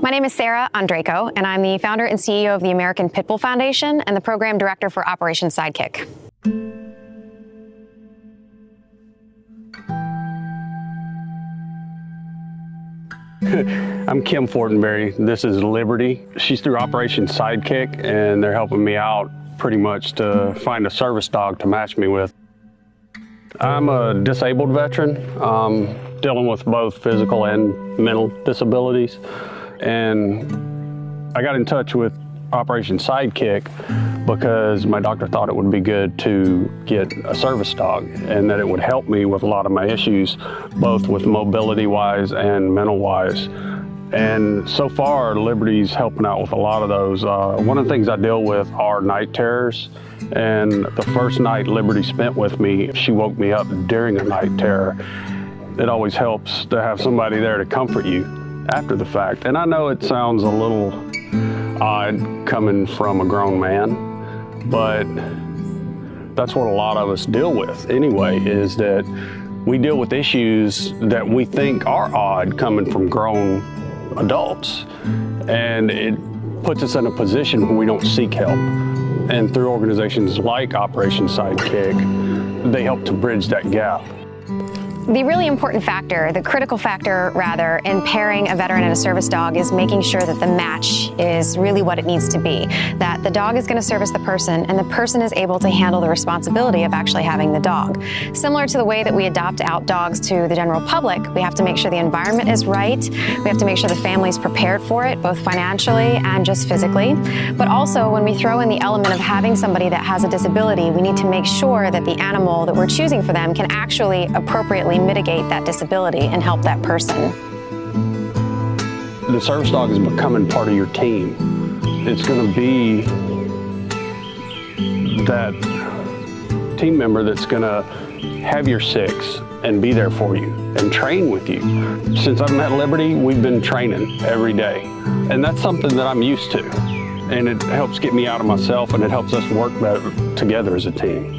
My name is Sarah Andraco, and I'm the founder and CEO of the American Pit Bull Foundation and the program director for Operation Sidekick. I'm Kim Fortenberry. This is Liberty. She's through Operation Sidekick, and they're helping me out pretty much to find a service dog to match me with. I'm a disabled veteran, dealing with both physical and mental disabilities. And I got in touch with Operation Sidekick because my doctor thought it would be good to get a service dog and that it would help me with a lot of my issues, both with mobility-wise and mental-wise. And so far, Liberty's helping out with a lot of those. One of the things I deal with are night terrors. And the first night Liberty spent with me, she woke me up during a night terror. It always helps to have somebody there to comfort you after the fact. And I know it sounds a little odd coming from a grown man, but that's what a lot of us deal with anyway, is that we deal with issues that we think are odd coming from grown adults. And it puts us in a position where we don't seek help. And through organizations like Operation Sidekick, they help to bridge that gap. The really important factor, the critical factor rather, in pairing a veteran and a service dog is making sure that the match is really what it needs to be. That the dog is going to service the person and the person is able to handle the responsibility of actually having the dog. Similar to the way that we adopt out dogs to the general public, we have to make sure the environment is right. We have to make sure the family's prepared for it, both financially and just physically. But also, when we throw in the element of having somebody that has a disability, we need to make sure that the animal that we're choosing for them can actually appropriately mitigate that disability and help that person. The service dog is becoming part of your team. It's going to be that team member that's going to have your six and be there for you and train with you. Since I've met Liberty, we've been training every day. And that's something that I'm used to. And it helps get me out of myself, and it helps us work better together as a team.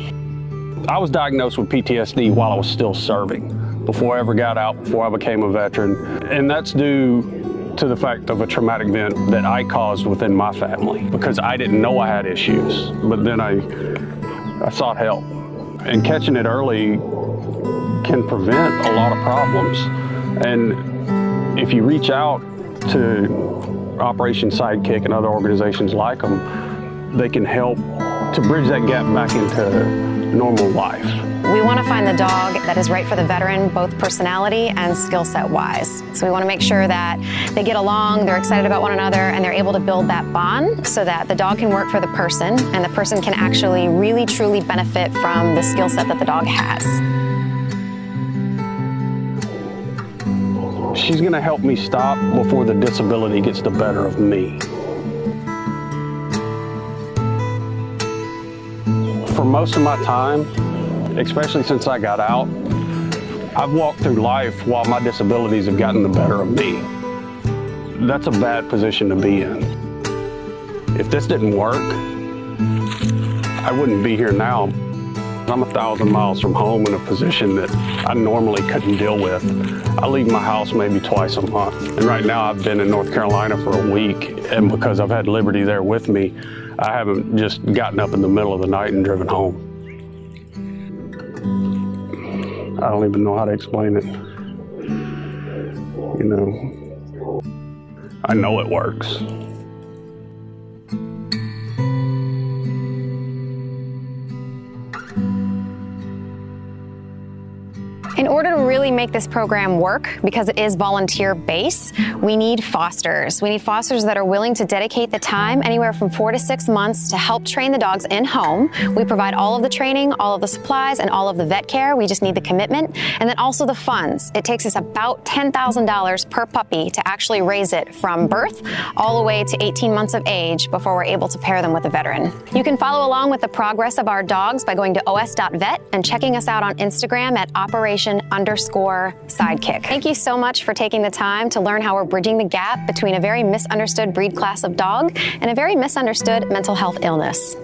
I was diagnosed with PTSD while I was still serving, before I ever got out, before I became a veteran. And that's due to the fact of a traumatic event that I caused within my family, because I didn't know I had issues, but then I sought help. And catching it early can prevent a lot of problems. And if you reach out to Operation Sidekick and other organizations like them, they can help to bridge that gap back into normal life. We want to find the dog that is right for the veteran, both personality and skill set wise. So we want to make sure that they get along, they're excited about one another, and they're able to build that bond so that the dog can work for the person and the person can actually really truly benefit from the skill set that the dog has. She's going to help me stop before the disability gets the better of me. For most of my time, especially since I got out, I've walked through life while my disabilities have gotten the better of me. That's a bad position to be in. If this didn't work, I wouldn't be here now. I'm 1,000 miles from home in a position that I normally couldn't deal with. I leave my house maybe twice a month. And right now I've been in North Carolina for a week, and because I've had Liberty there with me, I haven't just gotten up in the middle of the night and driven home. I don't even know how to explain it. You know, I know it works. In order to really make this program work, because it is volunteer-based, we need fosters. We need fosters that are willing to dedicate the time, anywhere from 4 to 6 months, to help train the dogs in-home. We provide all of the training, all of the supplies, and all of the vet care. We just need the commitment, and then also the funds. It takes us about $10,000 per puppy to actually raise it from birth all the way to 18 months of age before we're able to pair them with a veteran. You can follow along with the progress of our dogs by going to os.vet and checking us out on Instagram at Operation_Sidekick. Thank you so much for taking the time to learn how we're bridging the gap between a very misunderstood breed class of dog and a very misunderstood mental health illness.